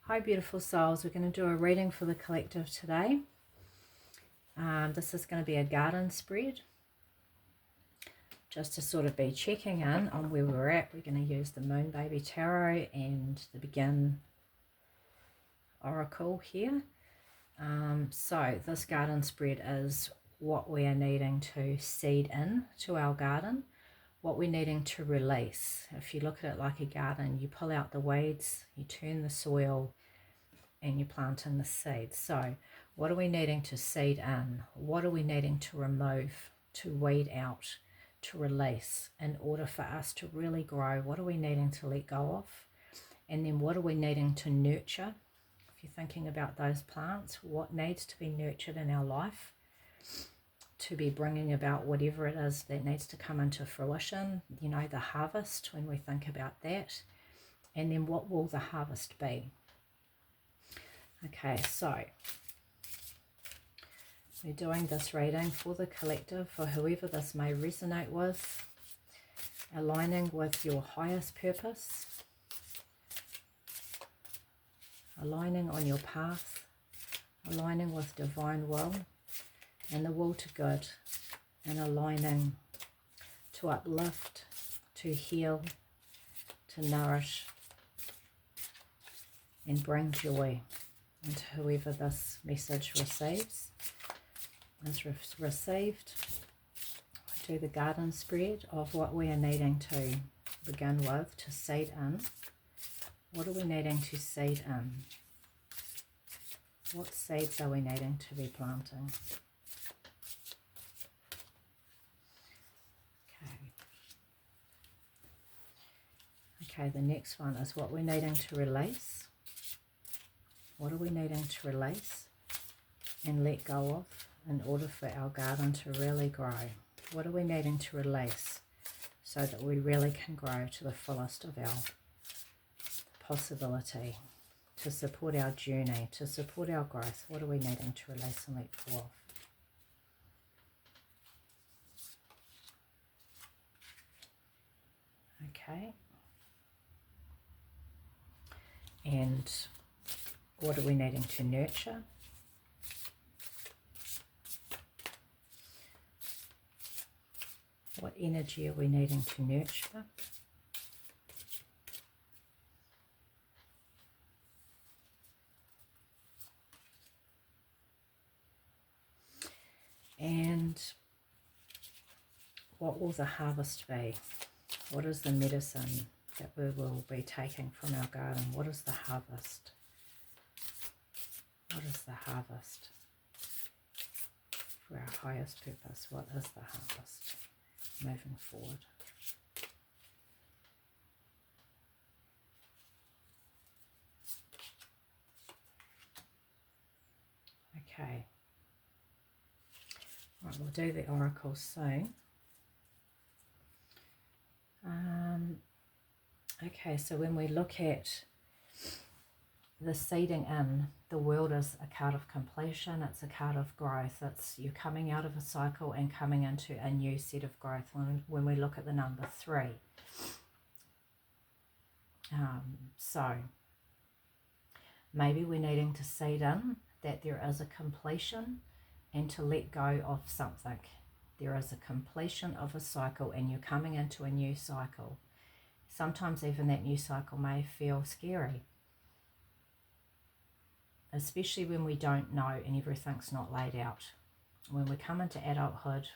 Hi beautiful souls, we're going to do a reading for the collective today. This is going to be a garden spread, just to sort of be checking in on where we're at. We're going to use the Moon Baby Tarot and the Begin Oracle here. So this garden spread is what we are needing to seed in to our garden, what we're needing to release. If you look at it like a garden, you pull out the weeds, you turn the soil, and you plant in the seeds. So what are we needing to seed in? What are we needing to remove, to weed out, to release in order for us to really grow? What are we needing to let go of? And then what are we needing to nurture? If you're thinking about those plants, what needs to be nurtured in our life to be bringing about whatever it is that needs to come into fruition, you know, the harvest, when we think about that. And then what will the harvest be? Okay, so we're doing this reading for the collective, for whoever this may resonate with, aligning with your highest purpose, aligning on your path, aligning with divine will and the will to good, and aligning to uplift, to heal, to nourish, and bring joy into whoever this message receives. Is received, do the garden spread of what we are needing to begin with, to seed in. What are we needing to seed in? What seeds are we needing to be planting? Okay, the next one is what we're needing to release. What are we needing to release and let go of in order for our garden to really grow? What are we needing to release so that we really can grow to the fullest of our possibility, to support our journey, to support our growth? What are we needing to release and let go of? Okay. And what are we needing to nurture? What energy are we needing to nurture? And what will the harvest be? What is the medicine that we will be taking from our garden? What is the harvest? What is the harvest for our highest purpose? What is the harvest moving forward? Okay. Right, we'll do the oracle soon. Okay, so when we look at the seeding in, the world is a card of completion, it's a card of growth, it's you coming out of a cycle and coming into a new set of growth when we look at the number 3. So maybe we're needing to seed in that there is a completion and to let go of something. There is a completion of a cycle and you're coming into a new cycle. Sometimes even that new cycle may feel scary, especially when we don't know and everything's not laid out. When we come into adulthood,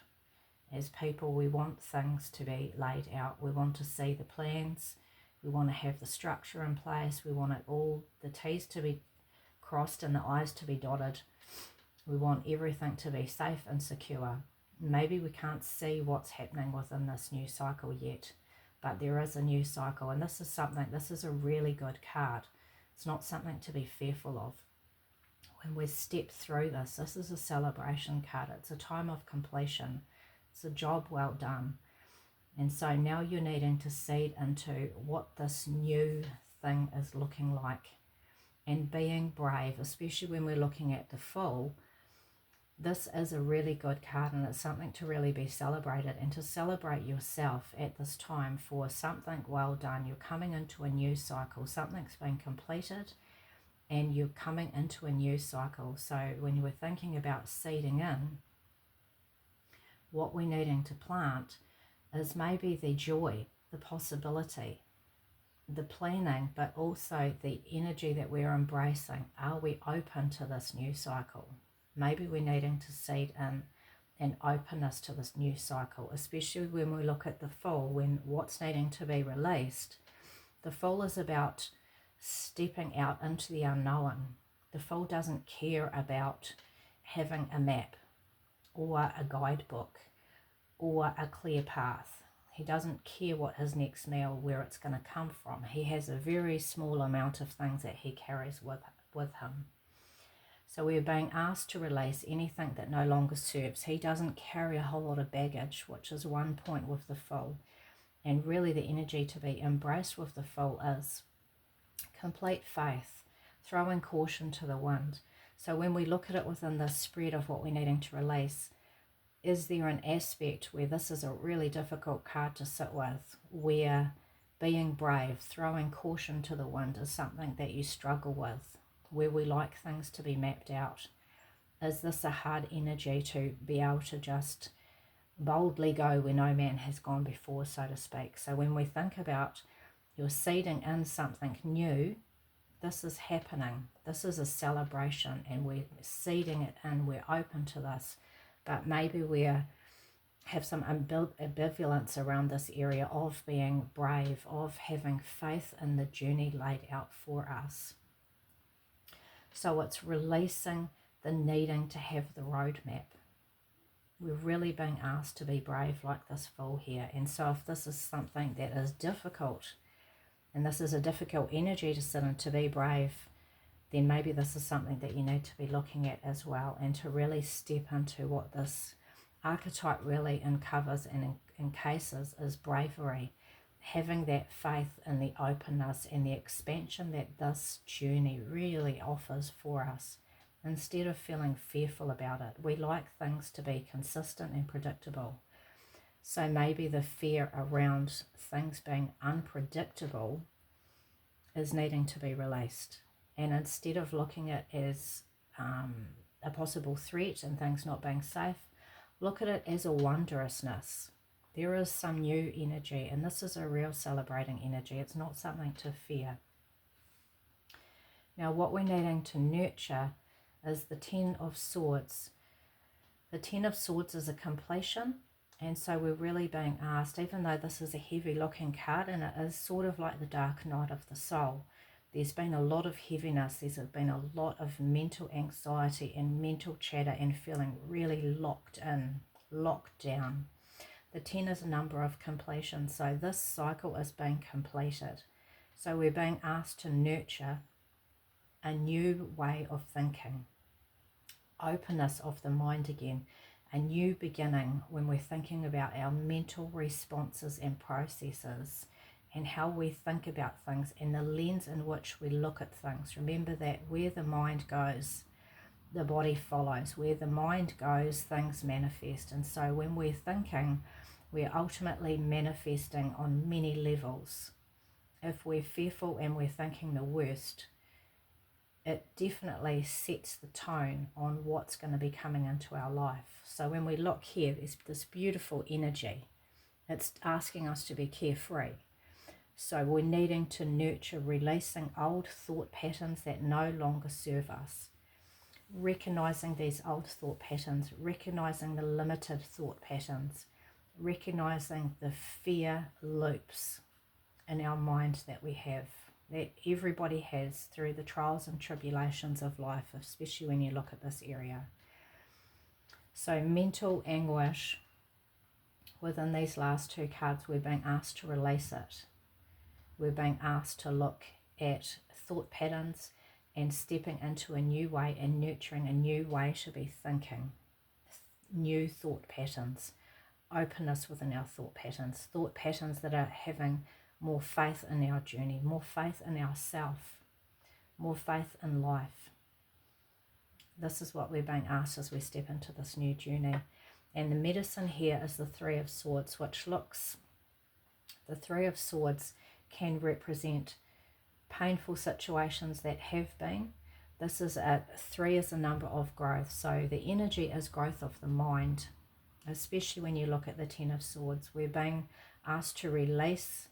as people, we want things to be laid out. We want to see the plans. We want to have the structure in place. We want it all, the T's to be crossed and the I's to be dotted. We want everything to be safe and secure. Maybe we can't see what's happening within this new cycle yet, but there is a new cycle, and this is a really good card. It's not something to be fearful of. When we step through this is a celebration card. It's a time of completion. It's a job well done. And so now you're needing to seed into what this new thing is looking like and being brave, especially when we're looking at the full. This is a really good card, and it's something to really be celebrated and to celebrate yourself at this time for something well done. You're coming into a new cycle. Something's been completed and you're coming into a new cycle. So when you were thinking about seeding in, what we're needing to plant is maybe the joy, the possibility, the planning, but also the energy that we're embracing. Are we open to this new cycle? Maybe we're needing to seed in an openness to this new cycle, especially when we look at the Fool, when what's needing to be released. The Fool is about stepping out into the unknown. The Fool doesn't care about having a map or a guidebook or a clear path. He doesn't care what his next meal, where it's going to come from. He has a very small amount of things that he carries with him. So we're being asked to release anything that no longer serves. He doesn't carry a whole lot of baggage, which is one point with the Fool. And really the energy to be embraced with the Fool is complete faith, throwing caution to the wind. So when we look at it within the spread of what we're needing to release, is there an aspect where this is a really difficult card to sit with, where being brave, throwing caution to the wind is something that you struggle with, where we like things to be mapped out? Is this a hard energy to be able to just boldly go where no man has gone before, so to speak? So when we think about you're seeding in something new, this is happening. This is a celebration, and we're seeding it in. We're open to this. But maybe we have some ambivalence around this area of being brave, of having faith in the journey laid out for us. So it's releasing the needing to have the roadmap. We're really being asked to be brave like this Fool here. And so if this is something that is difficult, and this is a difficult energy to sit in, to be brave, then maybe this is something that you need to be looking at as well, and to really step into what this archetype really uncovers and encases is bravery. Having that faith in the openness and the expansion that this journey really offers for us, instead of feeling fearful about it. We like things to be consistent and predictable. So maybe the fear around things being unpredictable is needing to be released. And instead of looking at it as a possible threat and things not being safe, look at it as a wondrousness. There is some new energy, and this is a real celebrating energy. It's not something to fear. Now, what we're needing to nurture is the Ten of Swords. The Ten of Swords is a completion, and so we're really being asked, even though this is a heavy looking card, and it is sort of like the dark night of the soul, there's been a lot of heaviness, there's been a lot of mental anxiety and mental chatter and feeling really locked in, locked down. The 10 is a number of completion, so this cycle is being completed. So we're being asked to nurture a new way of thinking, openness of the mind again, a new beginning when we're thinking about our mental responses and processes, and how we think about things and the lens in which we look at things. Remember that where the mind goes, the body follows. Where the mind goes, things manifest. And so when we're thinking, we're ultimately manifesting on many levels. If we're fearful and we're thinking the worst, it definitely sets the tone on what's going to be coming into our life. So when we look here, there's this beautiful energy. It's asking us to be carefree. So we're needing to nurture releasing old thought patterns that no longer serve us. Recognizing these old thought patterns, recognizing the limited thought patterns, recognizing the fear loops in our mind that we have, that everybody has through the trials and tribulations of life, especially when you look at this area. So mental anguish, within these last two cards, we're being asked to release it. We're being asked to look at thought patterns and stepping into a new way and nurturing a new way to be thinking. New thought patterns, openness within our thought patterns that are having more faith in our journey, more faith in ourself, more faith in life. This is what we're being asked as we step into this new journey. And the medicine here is the Three of Swords, which looks, the Three of Swords can represent painful situations that have been, This is 3 is a number of growth. So the energy is growth of the mind, especially when you look at the Ten of Swords. We're being asked to release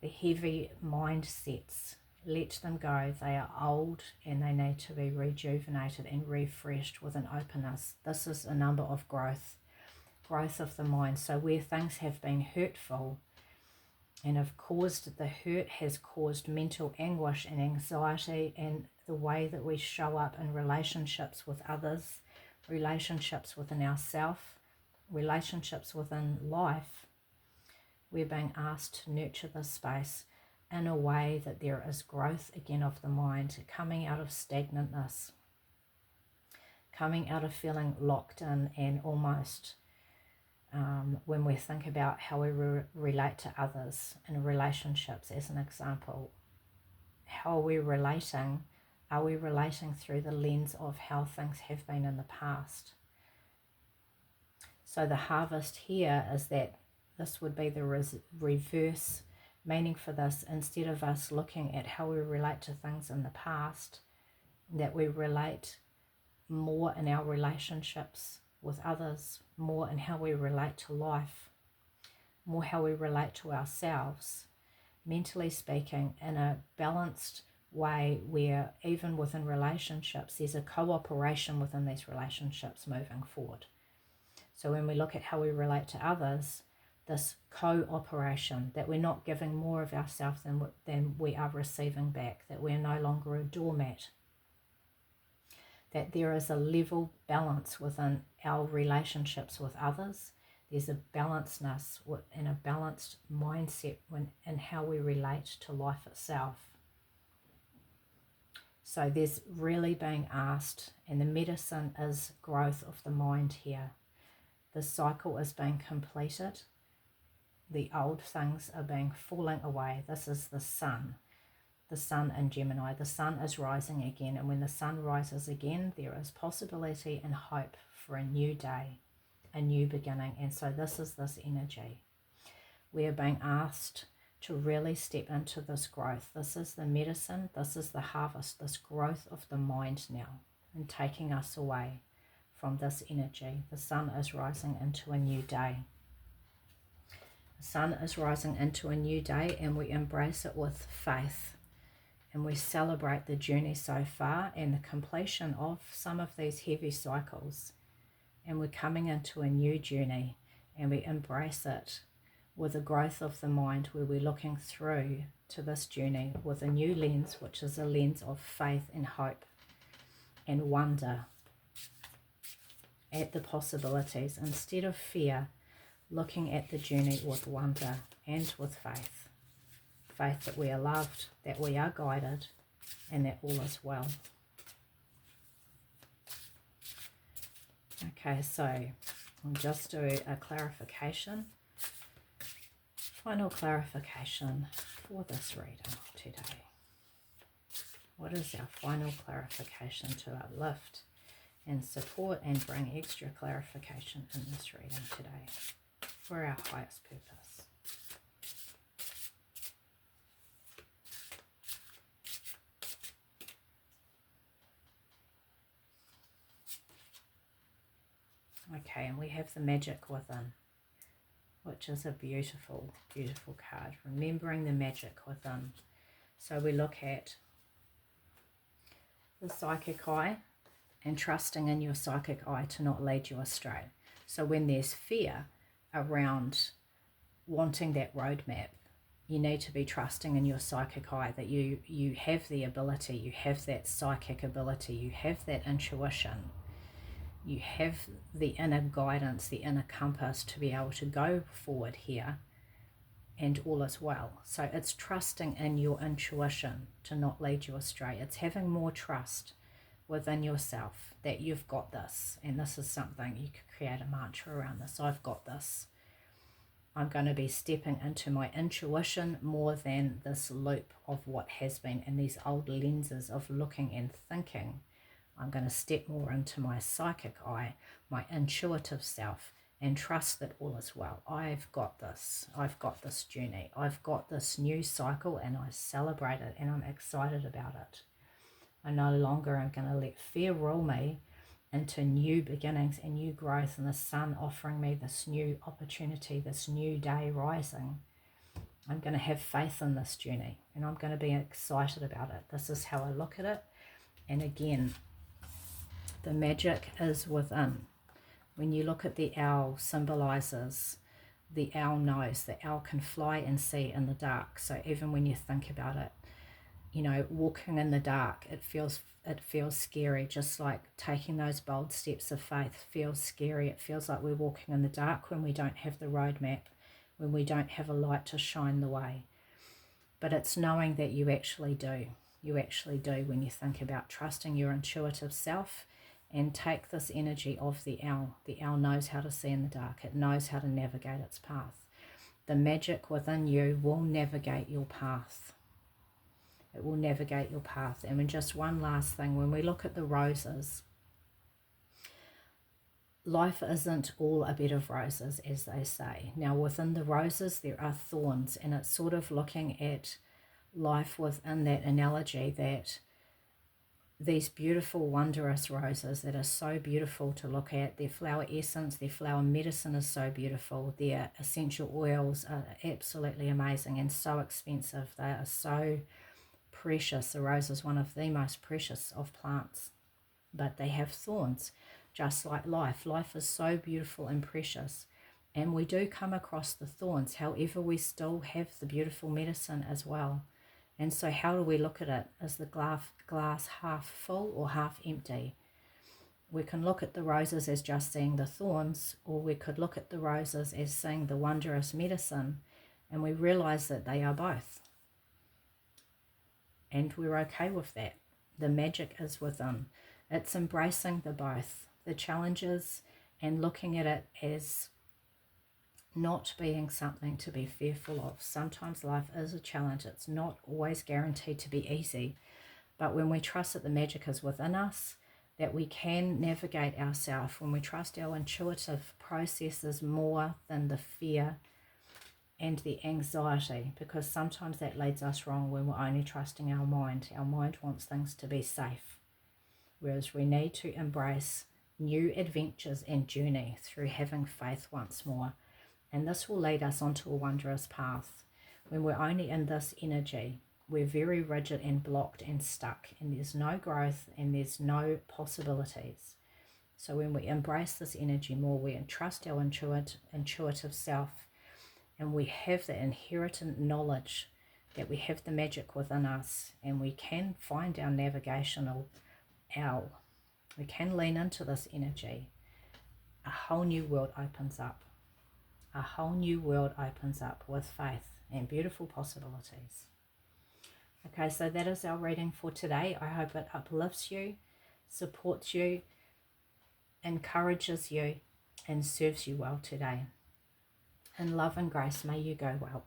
the heavy mindsets. Let them go. They are old and they need to be rejuvenated and refreshed with an openness. This is a number of growth of the mind. So where things have been hurtful and have caused, the hurt has caused mental anguish and anxiety, and the way that we show up in relationships with others, relationships within ourselves, relationships within life, we're being asked to nurture this space in a way that there is growth again of the mind, coming out of stagnantness, coming out of feeling locked in, and almost when we think about how we relate to others in relationships, as an example, how are we relating? Are we relating through the lens of how things have been in the past? So the harvest here is that this would be the reverse meaning for this. Instead of us looking at how we relate to things in the past, that we relate more in our relationships with others, more in how we relate to life, more how we relate to ourselves, mentally speaking, in a balanced way where even within relationships there's a cooperation within these relationships moving forward. So when we look at how we relate to others, this cooperation, that we're not giving more of ourselves than we are receiving back, that we're no longer a doormat, that there is a level balance within our relationships with others. There's a balancedness and a balanced mindset in how we relate to life itself. So there's really being asked, and the medicine is growth of the mind here. The cycle is being completed. The old things are being falling away. This is the sun in Gemini. The sun is rising again, and when the sun rises again, there is possibility and hope for a new day, a new beginning. And so this is this energy. We are being asked to really step into this growth. This is the medicine, this is the harvest, this growth of the mind now, and taking us away from this energy. The sun is rising into a new day. The sun is rising into a new day, and we embrace it with faith. And we celebrate the journey so far and the completion of some of these heavy cycles. And we're coming into a new journey, and we embrace it with a growth of the mind, where we're looking through to this journey with a new lens, which is a lens of faith and hope and wonder at the possibilities, instead of fear, looking at the journey with wonder and with faith. Faith that we are loved, that we are guided, and that all is well. Okay, so I'll just do a clarification, final clarification for this reading today. What is our final clarification to uplift and support and bring extra clarification in this reading today for our highest purpose? Okay, and we have the magic within, which is a beautiful, beautiful card. Remembering the magic within. So we look at the psychic eye and trusting in your psychic eye to not lead you astray. So when there's fear around wanting that roadmap, you need to be trusting in your psychic eye that you have the ability, you have that psychic ability, you have that intuition, you have the inner guidance, the inner compass to be able to go forward here, and all is well. So it's trusting in your intuition to not lead you astray. It's having more trust within yourself that you've got this, and this is something you could create a mantra around this. I've got this. I'm going to be stepping into my intuition more than this loop of what has been in these old lenses of looking and thinking. I'm going to step more into my psychic eye, my intuitive self, and trust that all is well. I've got this. I've got this journey. I've got this new cycle, and I celebrate it, and I'm excited about it. I no longer am going to let fear rule me into new beginnings and new growth, and the sun offering me this new opportunity, this new day rising. I'm going to have faith in this journey, and I'm going to be excited about it. This is how I look at it. And again, the magic is within. When you look at the owl, symbolizes the owl knows. The owl can fly and see in the dark. So even when you think about it, you know, walking in the dark, it feels scary. Just like taking those bold steps of faith feels scary. It feels like we're walking in the dark when we don't have the roadmap, when we don't have a light to shine the way. But it's knowing that you actually do. You actually do when you think about trusting your intuitive self and take this energy of the owl. The owl knows how to see in the dark. It knows how to navigate its path. The magic within you will navigate your path. It will navigate your path. And then just one last thing, when we look at the roses, life isn't all a bed of roses, as they say. Now, within the roses, there are thorns, and it's sort of looking at life within that analogy, that these beautiful, wondrous roses that are so beautiful to look at, their flower essence, their flower medicine is so beautiful, their essential oils are absolutely amazing and so expensive. They are so precious. The rose is one of the most precious of plants, but they have thorns, just like life. Life is so beautiful and precious, and we do come across the thorns. However, we still have the beautiful medicine as well. And so how do we look at it? Is the glass half full or half empty? We can look at the roses as just seeing the thorns, or we could look at the roses as seeing the wondrous medicine, and we realize that they are both. And we're okay with that. The magic is within. It's embracing the both, the challenges, and looking at it as not being something to be fearful of. Sometimes life is a challenge. It's not always guaranteed to be easy. But when we trust that the magic is within us, that we can navigate ourselves, when we trust our intuitive processes more than the fear and the anxiety, because sometimes that leads us wrong when we're only trusting our mind. Our mind wants things to be safe, whereas we need to embrace new adventures and journey through having faith once more. And this will lead us onto a wondrous path. When we're only in this energy, we're very rigid and blocked and stuck, and there's no growth and there's no possibilities. So when we embrace this energy more, we trust our intuitive self, and we have the inherent knowledge that we have the magic within us, and we can find our navigational owl. We can lean into this energy. A whole new world opens up. A whole new world opens up with faith and beautiful possibilities. Okay, so that is our reading for today. I hope it uplifts you, supports you, encourages you, and serves you well today. In love and grace, may you go well.